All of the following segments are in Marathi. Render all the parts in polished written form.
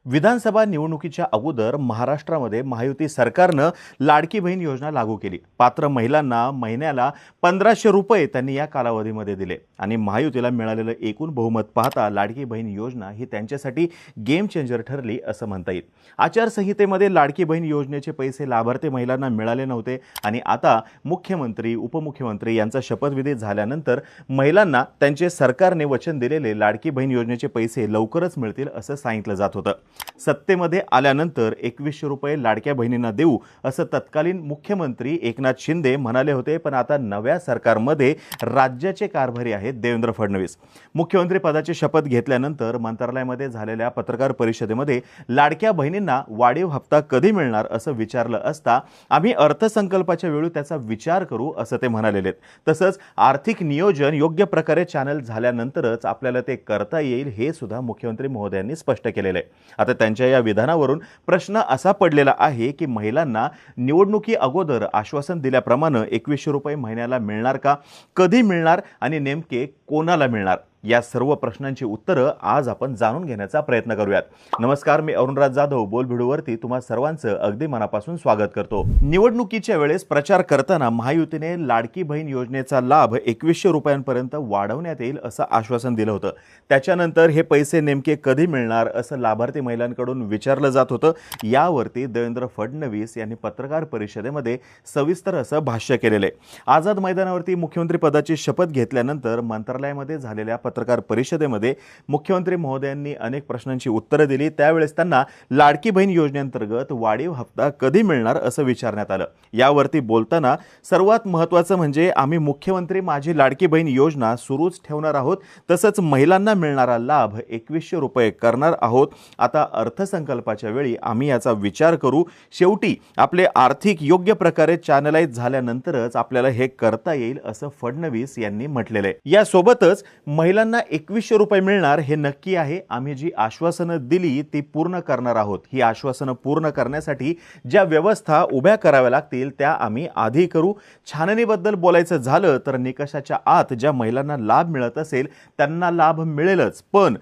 विधानसभा निवडणुकीच्या अगोदर महाराष्ट्रामध्ये महायुती सरकारनं लाडकी बहीण योजना लागू केली। पात्र महिलांना महिन्याला 1500 रुपये त्यांनी या कालावधीमध्ये दिले आणि महायुतीला मिळालेलं एकूण बहुमत पाहता लाडकी बहीण योजना ही त्यांच्यासाठी गेम चेंजर ठरली असं म्हणता येईल। आचारसंहितेमध्ये लाडकी बहीण योजनेचे पैसे लाभार्थी महिलांना मिळाले नव्हते आणि आता मुख्यमंत्री उपमुख्यमंत्री यांचा शपथविधी झाल्यानंतर महिलांना त्यांचे सरकारने वचन दिलेले लाडकी बहीण योजनेचे पैसे लवकरच मिळतील असं सांगितलं जात होतं। सत्तेमध्ये आल्यानंतर 2100 रुपये लाडक्या बहिणींना देऊ असं तत्कालीन मुख्यमंत्री एकनाथ शिंदे म्हणाले होते, पण आता नव्या सरकारमध्ये राज्याचे कारभारी आहेत देवेंद्र फडणवीस। मुख्यमंत्री पदाची शपथ घेतल्यानंतर मंत्रालयामध्ये झालेल्या पत्रकार परिषदेमध्ये लाडक्या बहिणींना वाढीव हप्ता कधी मिळणार असं विचारलं असता आम्ही अर्थसंकल्पाच्या वेळी त्याचा विचार करू असं ते म्हणालेले। तसंच आर्थिक नियोजन योग्य प्रकारे चॅनल झाल्यानंतरच आपल्याला ते करता येईल हे सुद्धा मुख्यमंत्री महोदयांनी स्पष्ट केलेले आहे। आता त्यांच्या या विधानावरून प्रश्न असा पडलेला आहे की महिलांना निवडणुकी अगोदर आश्वासन दिल्याप्रमाणे 2100 रुपये महिन्याला मिळणार का, कधी मिळणार आणि नेमके कोणाला मिळणार, या सर्व प्रश्नांची उत्तरं आज आपण जाणून घेण्याचा प्रयत्न करूयात। नमस्कार, मी अरुणराज जाधव बोलभिडूवरती तुम्हा सर्वांचं अगदी मनापासून स्वागत करतो। निवडणुकीच्या वेळेस प्रचार करताना महायुतीने लाडकी बहीण योजनेचा लाभ 2100 रुपयांपर्यंत वाढवण्यात येईल असं आश्वासन दिलं होतं। त्याच्यानंतर हे पैसे नेमके कधी मिळणार असं लाभार्थी महिलांकडून विचारलं जात होतं। यावरती देवेंद्र फडणवीस यांनी पत्रकार परिषदेमध्ये सविस्तर असं भाष्य केलेलं आहे। आझाद मैदानावरती मुख्यमंत्री पदाची शपथ घेतल्यानंतर मंत्रालयामध्ये झालेल्या पत्रकार परिषदेमध्ये मुख्यमंत्री महोदयांनी अनेक प्रश्नांची उत्तरे दिली। त्यावेळेस त्यांना लाडकी बहीण योजनेअंतर्गत वाढीव हप्ता कधी मिळणार असं विचारण्यात आलं। यावरती बोलताना सर्वात महत्त्वाचं म्हणजे आम्ही मुख्यमंत्री माझी लाडकी बहीण योजना सुरूच ठेवणार आहोत, तसंच महिलांना मिळणारा लाभ 2100 रुपये करणार आहोत। आता अर्थसंकल्पाच्या वेळी आम्ही याचा विचार करू। शेवटी आपले आर्थिक योग्य प्रकारे चॅनलाइज झाल्यानंतरच आपल्याला हे करता येईल असं फडणवीस यांनी म्हटलेलं आहे। यासोबतच महिलांना 2100 रुपये मिळणार हे नक्की आहे। आम्ही जी आश्वासनं दिली ती पूर्ण करणार आहोत। ही आश्वासनं पूर्ण करण्यासाठी ज्या व्यवस्था उभ्या कराव्या लागतील त्या आम्ही आधी करू। छाननीबद्दल बोलायचं झालं तर निकषाच्या आत ज्या महिलांना लाभ मिळत असेल त्यांना लाभ मिळेलच, पण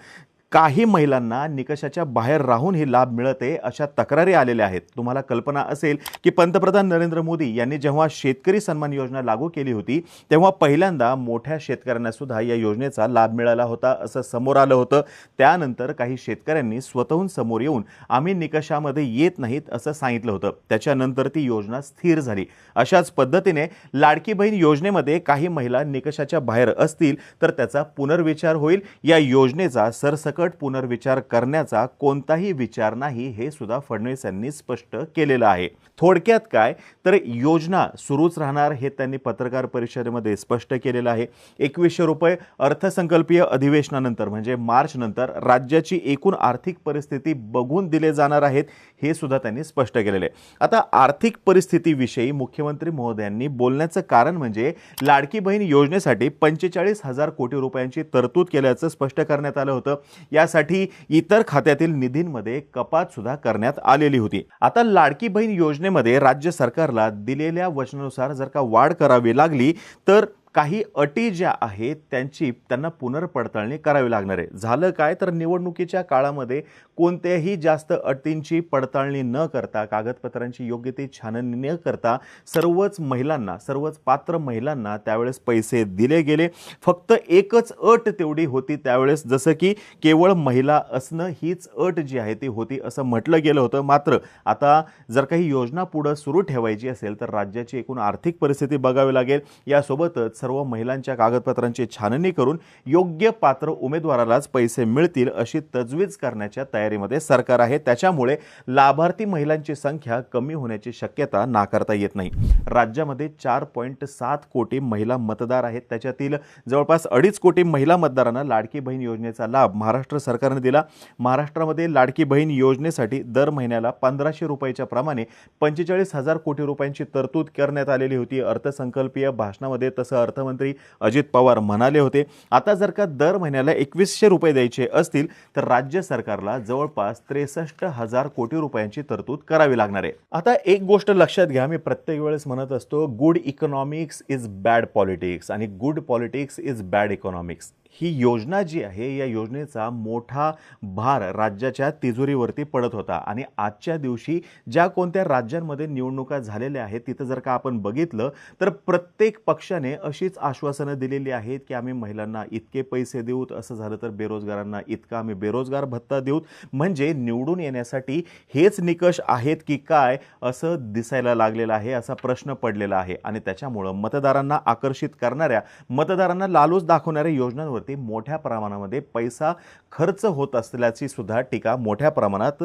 काही महिलांना निकषाच्या बाहेर राहून ही लाभ मिळते अशा तक्रारी आलेल्या आहेत। तुम्हाला कल्पना असेल की पंतप्रधान नरेंद्र मोदी यांनी जेव्हा शेतकरी सन्मान योजना लागू केली होती तेव्हा पहिल्यांदा मोठ्या शेतकऱ्यांना सुद्धा या योजनेचा लाभ मिळाला होता असं समोर आलं होतं। त्यानंतर काही शेतकऱ्यांनी स्वतःहून समोर येऊन आम्ही निकषामध्ये येत नाहीत असं सांगितलं होतं। त्याच्यानंतर ती योजना स्थिर झाली। अशाच पद्धतीने लाडकी बहीण योजनेमध्ये काही महिला निकषाच्या बाहेर असतील तर त्याचा पुनर्विचार होईल। या योजनेचा सरसकट पुनर्विचार करण्याचा कोणताही विचार नाही हे सुद्धा फडणवीस यांनी स्पष्ट केलेलं आहे। थोडक्यात काय तर योजना सुरूच राहणार हे त्यांनी पत्रकार परिषदेमध्ये स्पष्ट केलेलं आहे। 2100 रुपये अर्थसंकल्पीय अधिवेशनानंतर म्हणजे मार्च नंतर राज्याची एकूण आर्थिक परिस्थिती बघून दिले जाणार आहेत हे सुद्धा त्यांनी स्पष्ट केलेले आहे। आता आर्थिक परिस्थितीविषयी मुख्यमंत्री महोदयांनी बोलण्याचं कारण म्हणजे लाडकी बहीण योजनेसाठी 45,000 कोटी रुपयांची तरतूद केल्याचं स्पष्ट करण्यात आलं होतं। यासाठी इतर खात्यातील निधींमध्ये कपात सुद्धा करण्यात आलेली होती। आता लाडकी बहीण योजनेमध्ये राज्य सरकारला दिलेल्या वचनानुसार जर का वाढ करावी लागली तर काही अटी ज्या आहेत त्यांना पुनर्पडताळणी करावी लागणार आहे। झालं काय तर निवडणुकीच्या काळामध्ये कोणत्याही जास्त अटींची पडताळणी न करता कागदपत्रांची योग्य ती छाननी न करता सर्वच पात्र महिलांना त्यावेळेस पैसे दिले गेले। फक्त एकच अट तेवढी होती त्यावेळेस, जसं की केवळ महिला असणं हीच अट जी आहे ती होती असं म्हटलं गेलं होतं। मात्र आता जर काही योजना पुढे सुरू ठेवायची असेल तर राज्याची एकूण आर्थिक परिस्थिती बघावी लागेल। यासोबतच सर्व महिलांच्या कागदपत्रांची छाननी करून योग्य पात्र उमेदवारालाच पैसे मिळतील अशी तजवीज करण्याच्या तयारीमध्ये सरकार आहे। त्याच्यामुळे लाभार्थी महिलांची संख्या कमी होण्याची शक्यता नाकारता येत नाही। राज्यामध्ये 4.7 कोटी महिला मतदार आहेत। त्याच्यातील जवळपास 2.5 कोटी महिला मतदारांना लाडकी बहीण योजनेचा लाभ महाराष्ट्र सरकारने दिला। महाराष्ट्रामध्ये लाडकी बहीण योजनेसाठी दर महिन्याला 1500 रुपयाच्या प्रमाणे 45,000 कोटी रुपयांची तरतूद करण्यात आलेली होती अर्थसंकल्पीय भाषणामध्ये। तसं अर्थमंत्री अजित पवार म्हणाले होते। आता जर का दर महिन्याला 2100 रुपये द्यायचे असतील तर राज्य सरकारला जवळपास 63,000 कोटी रुपयांची तरतूद करावी लागणार आहे। आता एक गोष्ट लक्षात घ्या, मी प्रत्येक वेळेस म्हणत असतो good economics is bad politics आणि good politics is bad economics. ही योजना जी आहे, या योजनेचा मोठा भार राज्याच्या तिजोरीवरती पडत होता आणि आजच्या दिवशी ज्या कोणत्या राज्यांमध्ये निवडणुका झालेल्या आहेत तिथं जर का आपण बघितलं तर प्रत्येक पक्षाने अशीच आश्वासनं दिलेली आहेत की आम्ही महिलांना इतके पैसे देऊत, असं झालं तर बेरोजगारांना इतका आम्ही बेरोजगार भत्ता देऊत. म्हणजे निवडून येण्यासाठी हेच निकष आहेत की काय असं दिसायला लागलेलं आहे, असा प्रश्न पडलेला आहे. आणि त्याच्यामुळं मतदारांना आकर्षित करणाऱ्या, मतदारांना लालूच दाखवणाऱ्या योजनांवर मोठ्या प्रमाणामध्ये पैसा खर्च होत असल्याची सुद्धा टीका मोठ्या प्रमाणात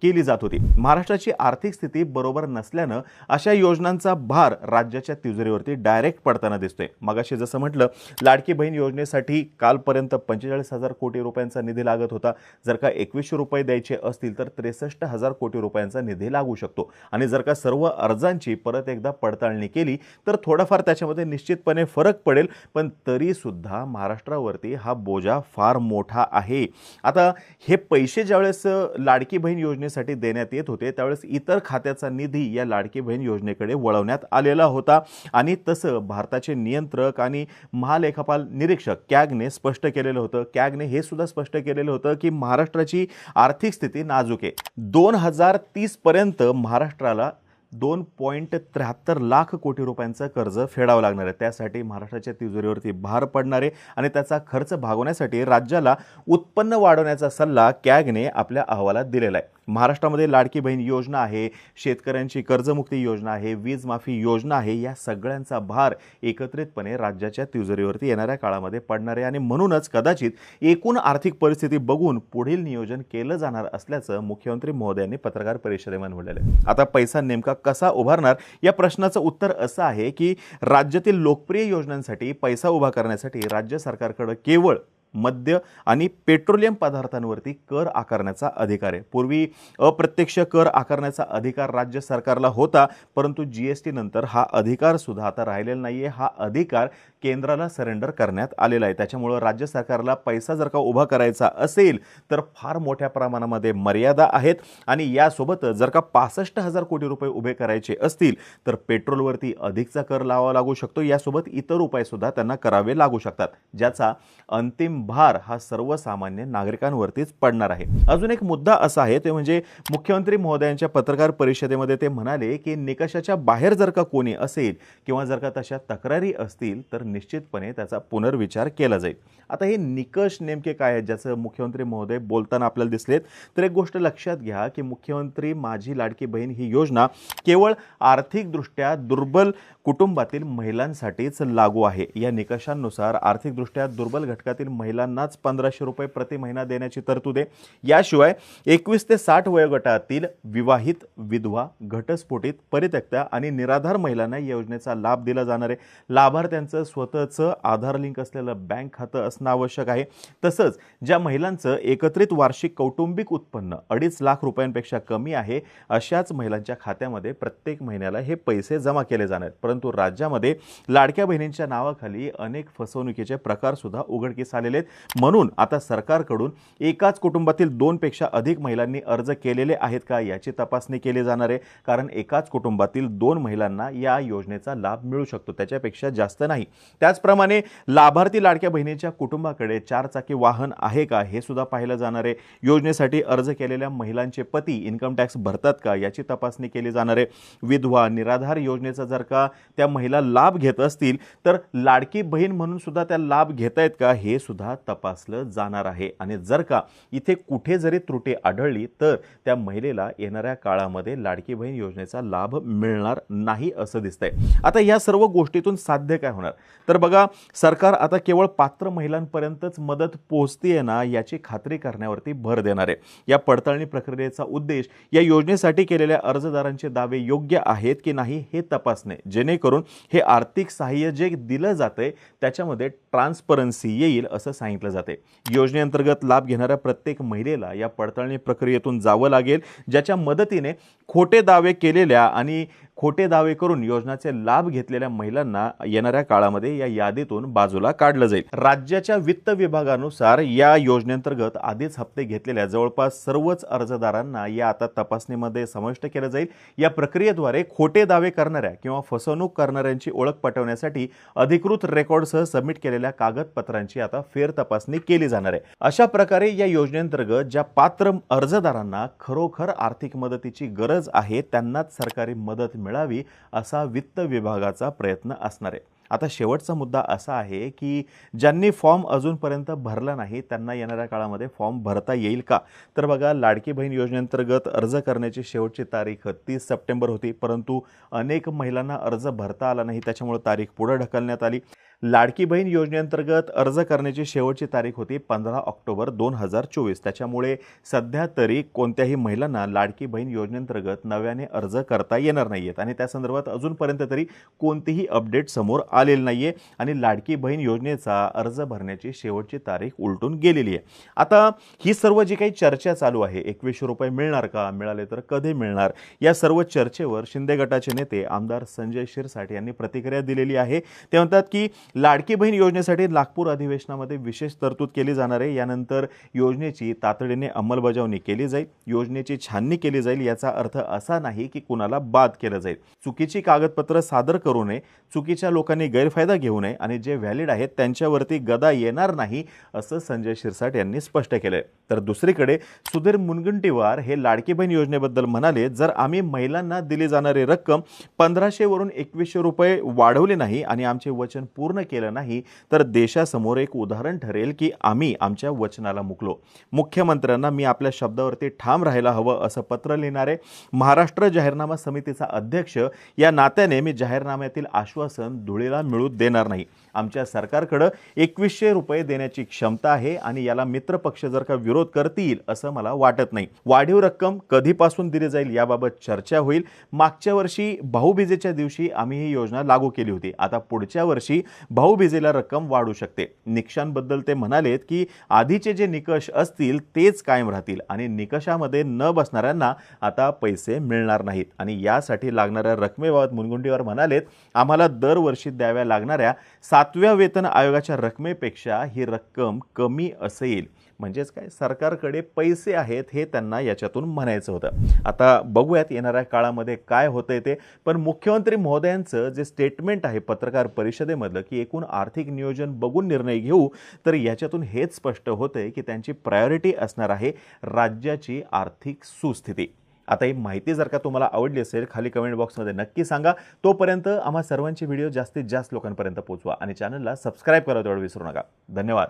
केली जात होती. महाराष्ट्राची आर्थिक स्थिती बरोबर नसल्यानं अशा योजनांचा भार राज्याच्या तिजोरीवरती डायरेक्ट पडताना दिसतोय. मगाशी जसं म्हटलं, लाडकी बहीण योजनेसाठी कालपर्यंत 45,000 कोटी रुपयांचा निधी लागत होता. जर का 2100 रुपये द्यायचे असतील तर 63,000 कोटी रुपयांचा निधी लागू शकतो. आणि जर का सर्व अर्जांची परत एकदा पडताळणी केली तर थोडाफार त्याच्यामध्ये निश्चितपणे फरक पडेल. पण तरी सुद्धा महाराष्ट्रावर हा बोजा फार मोठा आहे. आता हे पैसे ज्यावेळेस लाडकी बहीण योजनेसाठी देण्यात येत होते त्यावेळेस इतर खात्याचा निधी या लाडकी बहीण योजनेकडे वळवण्यात आलेला होता. आणि तसं भारताचे नियंत्रक आणि महालेखापाल निरीक्षक कॅगने स्पष्ट केलेलं होतं. कॅगने हे सुद्धा स्पष्ट केलेलं होतं की महाराष्ट्राची आर्थिक स्थिती नाजूक आहे. 2030 पर्यंत महाराष्ट्राला 2.73 लाख कोटी रुपयांचं कर्ज फेडावं लागणार आहे. त्यासाठी महाराष्ट्राच्या तिजोरीवरती भार पडणार आहे आणि त्याचा खर्च भागवण्यासाठी राज्याला उत्पन्न वाढवण्याचा सल्ला कॅगने आपल्या अहवालात दिलेला आहे. महाराष्ट्रामध्ये लाडकी बहीण योजना आहे, शेतकऱ्यांची कर्जमुक्ती योजना आहे, वीज माफी योजना आहे, या सगळ्यांचा भार एकत्रितपणे राज्याच्या तिजोरीवरती येणाऱ्या काळामध्ये पडणार आहे. आणि म्हणूनच कदाचित एकूण आर्थिक परिस्थिती बघून पुढील नियोजन केलं जाणार असल्याचं मुख्यमंत्री महोदयांनी पत्रकार परिषदेमध्ये म्हटलेलं आहे. आता पैसा नेमका कसा उभारणार या प्रश्नाचं उत्तर असं आहे की राज्यातील लोकप्रिय योजनांसाठी पैसा उभा करण्यासाठी राज्य सरकारकडे केवळ मद्य आणि पेट्रोलियम पदार्थांवरती कर आकारण्याचा अधिकार आहे. पूर्वी अप्रत्यक्ष कर आकारण्याचा अधिकार राज्य सरकारला होता, परंतु जीएसटी नंतर हा अधिकार सुद्धा आता राहिलेला नाहीये. हा अधिकार केंद्राला सरेंडर करण्यात आलेला आहे. त्याच्यामुळे राज्य सरकारला पैसा जर का उभा करायचा असेल तर फार मोठ्या प्रमाणामध्ये मर्यादा आहेत. आणि यासोबत जर का 65,000 कोटी रुपये उभे करायचे असतील तर पेट्रोलवरती अधिकचा कर लावावा लागू शकतो. यासोबत इतर उपाय सुद्धा त्यांना करावे लागू शकतात, ज्याचा अंतिम भार हा सर्वसामान्य नागरिकांवरतीच पडणार आहे. अजून एक मुद्दा असा आहे ते म्हणजे मुख्यमंत्री महोदयांच्या पत्रकार परिषदेमध्ये ते म्हणाले की निकषाच्या बाहेर जर का कोणी असेल किंवा जर का तशा तक्रारी असतील तर निश्चितपणे त्याचा पुनर्विचार केला जाईल. आता हे निकष नेमके काय आहेत ज्याचं मुख्यमंत्री महोदय बोलताना आपल्याला दिसलेत, तर एक गोष्ट लक्षात घ्या की मुख्यमंत्री माझी लाडकी बहीण ही योजना केवळ आर्थिकदृष्ट्या दुर्बल कुटुंबातील महिलांसाठीच लागू आहे. या निकषांनुसार आर्थिकदृष्ट्या दुर्बल घटकातील महिलांनाच 1500 रुपये प्रति महिना देण्याची तरतूद आहे. याशिवाय 21 ते 60 वयोगटातील विवाहित, विधवा, घटस्फोटित, परित्यक्त्या आणि निराधार महिलांना या योजनेचा लाभ दिला जाणार आहे. लाभार्थ्यांचं स्वतःचं आधार लिंक असलेलं बँक खातं असणं आवश्यक आहे. तसंच ज्या महिलांचं एकत्रित वार्षिक कौटुंबिक उत्पन्न 2.5 लाख रुपयांपेक्षा कमी आहे अशाच महिलांच्या खात्यामध्ये प्रत्येक महिन्याला हे पैसे जमा केले जाणार. परंतु राज्यामध्ये लाडक्या बहिणींच्या नावाखाली अनेक फसवणुकीचे प्रकार सुद्धा उघडकीस आलेले आहेत. म्हणून आता सरकारकडून एकाच कुटुंबातील 2 पेक्षा अधिक महिलांनी अर्ज केलेले आहेत का याची तपासणी केली जाणार आहे. कारण एकाच कुटुंबातील 2 महिलांना या योजनेचा लाभ मिळू शकतो, त्याच्यापेक्षा जास्त नाही. त्याचप्रमाणे लाभार्थी लाडक्या बहिणीच्या कुटुंबाकडे 4 चाकी वाहन आहे का हे सुद्धा पाहिलं जाणार आहे. योजनेसाठी अर्ज केलेल्या महिलांचे पती इन्कम टॅक्स भरतात का याची तपासणी केली जाणार आहे. विधवा, निराधार योजनेचा जर का त्या महिला लाभ घेत असतील तर लाडकी बहीण म्हणून सुद्धा त्या लाभ घेत आहेत का हे सुद्धा तपासलं जाणार आहे. आणि जर का इथे कुठे जरी त्रुटी आढळली तर त्या महिलेला येणाऱ्या काळामध्ये लाडकी बहीण योजनेचा लाभ मिळणार नाही असं दिसतंय. आता या सर्व गोष्टीतून साध्य काय होणार तर बघा, सरकार आता केवळ पात्र महिलांपर्यंतच मदत पोहोचतेय ना याची खात्री करण्यावरती भर देणार आहे. या पडताळणी प्रक्रियेचा उद्देश या योजनेसाठी केलेल्या अर्जदारांचे दावे योग्य आहेत की नाही हे तपासणे, जेणेकरून हे आर्थिक सहाय्य जे दिलं जातंय त्याच्यामध्ये ट्रान्सपरन्सी येईल असं सांगितलं जाते. योजनेअंतर्गत लाभ घेणाऱ्या प्रत्येक महिलेला या पडताळणी प्रक्रियेतून जावं लागेल, ज्याच्या मदतीने खोटे दावे केलेल्या आणि खोटे दावे करून योजनाचे लाभ घेतलेल्या महिलांना येणाऱ्या काळामध्ये या यादीतून बाजूला काढलं जाईल। राज्याच्या वित्त विभागानुसार या योजनेअंतर्गत आधीच हप्ते घेतलेल्या जवळपास सर्वच अर्जदारांना या आता तपासणीमध्ये समाविष्ट केलं जाईल। या प्रक्रियेद्वारे खोटे दावे करणाऱ्या किंवा फसवणूक करणाऱ्यांची ओळख पटवण्यासाठी अधिकृत रेकॉर्डसह सबमिट केलेल्या कागदपत्रांची आता फेर तपासणी केली जाणार आहे। अशा प्रकारे या योजनेअंतर्गत ज्या पात्र अर्जदारांना खरोखर आर्थिक मदतीची गरज आहे त्यांनाच सरकारी मदत मिळावी असा वित्त विभागाचा प्रयत्न असणार आहे। आता शेवटचा मुद्दा असा आहे की ज्यांनी फॉर्म अजूनपर्यंत भरला नाही त्यांना येणाऱ्या काळामध्ये फॉर्म भरता येईल का? तर बघा, लाडकी बहीण योजनेअंतर्गत अर्ज करण्याची शेवटची तारीख 30 सप्टेंबर होती, परंतु अनेक महिलांना अर्ज भरता आला नाही, त्याच्यामुळे तारीख पुढे ढकलण्यात आली। लाडकी बहीण योजनेअंतर्गत अर्ज करण्याची शेवटची तारीख होती 15 ऑक्टोबर 2024। त्याच्यामुळे सध्या तरी कोणत्याही महिलांना लाडकी बहीण योजनेअंतर्गत नव्याने अर्ज करता येणार नाहीयेत आणि त्या संदर्भात अजूनपर्यंत तरी कोणतीही अपडेट समोर आलेली नाहीये आणि लाडकी बहीण योजनेचा अर्ज भरण्याची शेवटची तारीख उलटून गेलेली आहे। आता ही सर्व जी काही चर्चा चालू आहे, 2100 रुपये मिळणार का, मिळाले तर कधी मिळणार, या सर्व चर्चेवर शिंदे गटाचे नेते आमदार संजय शिरसाट यांनी प्रतिक्रिया दिलेली आहे। ते म्हणतात की लाडकी बहीण योजनेसाठी नागपूर अधिवेशनामध्ये विशेष तरतूद केली जाणार आहे। यानंतर योजनेची तातडीने अंमलबजावणी केली जाईल, योजनेची छाननी केली जाईल। याचा अर्थ असा नाही की कुणाला बाद केलं जाईल। चुकीची कागदपत्र सादर करू नये, चुकीच्या लोकांनी गैरफायदा घेऊ नये आणि जे व्हॅलिड आहेत त्यांच्यावरती गदा येणार नाही असं संजय शिरसाट यांनी स्पष्ट केलंय। तर दुसरीकडे सुधीर मुनगंटीवार हे लाडकी बहीण योजनेबद्दल म्हणाले, जर आम्ही महिलांना दिली जाणारी रक्कम 1500 वरून 2100 रुपये वाढवली नाही आणि आमचे वचन पूर्ण केलं नाही तर देशासमोर एक उदाहरण ठरेल की आम्ही आमच्या वचनाला मुकलो। मुख्यमंत्र्यांना मी आपल्या शब्दावरती ठाम राहायला हवं असं पत्र लिहिणारे महाराष्ट्र जाहीरनामा समितीचा अध्यक्ष या नात्याने मी जाहीरनाम्यातील आश्वासन धुळीला मिळू देणार नाही। आमच्या सरकारकडे 2100 रुपये देण्याची क्षमता आहे आणि याला मित्रपक्ष जर का विरोध करतील असं मला वाटत नाही। वाढीव रक्कम कधीपासून दिली जाईल याबाबत चर्चा होईल। मागच्या वर्षी भाऊबीजेच्या दिवशी आम्ही ही योजना लागू केली होती, आता पुढच्या वर्षी भाऊबीजेला रक्कम वाढू शकते। निकषांबद्दल ते म्हणालेत की आधीचे जे निकष असतील तेच कायम राहतील आणि निकषामध्ये न बसणाऱ्यांना आता पैसे मिळणार नाहीत आणि यासाठी लागणाऱ्या रकमेबाबत मुनगंटीवार म्हणालेत, आम्हाला दरवर्षी द्याव्या लागणाऱ्या 7व्या वेतन आयोगाच्या रकमेपेक्षा ही रक्कम कमी असेल। म्हणजेच काय, सरकारकडे पैसे आहेत हे त्यांना याच्यातून म्हणायचं होतं। आता बघूयात येणाऱ्या काळामध्ये काय होतंय ते, पण मुख्यमंत्री महोदयांचं जे स्टेटमेंट आहे पत्रकार परिषदेमधलं की एकूण आर्थिक नियोजन बघून निर्णय घेऊ, तर याच्यातून हेच स्पष्ट होतंय की त्यांची प्रायोरिटी असणार आहे राज्याची आर्थिक सुस्थिती। आता ही माहिती जर का तुम्हाला आवडली असेल खाली कमेंट बॉक्समध्ये नक्की सांगा। तोपर्यंत आम्हा सर्वांचे व्हिडिओ जास्तीत जास्त लोकांपर्यंत पोहोचवा आणि चॅनलला सबस्क्राईब करायला विसरू नका। धन्यवाद।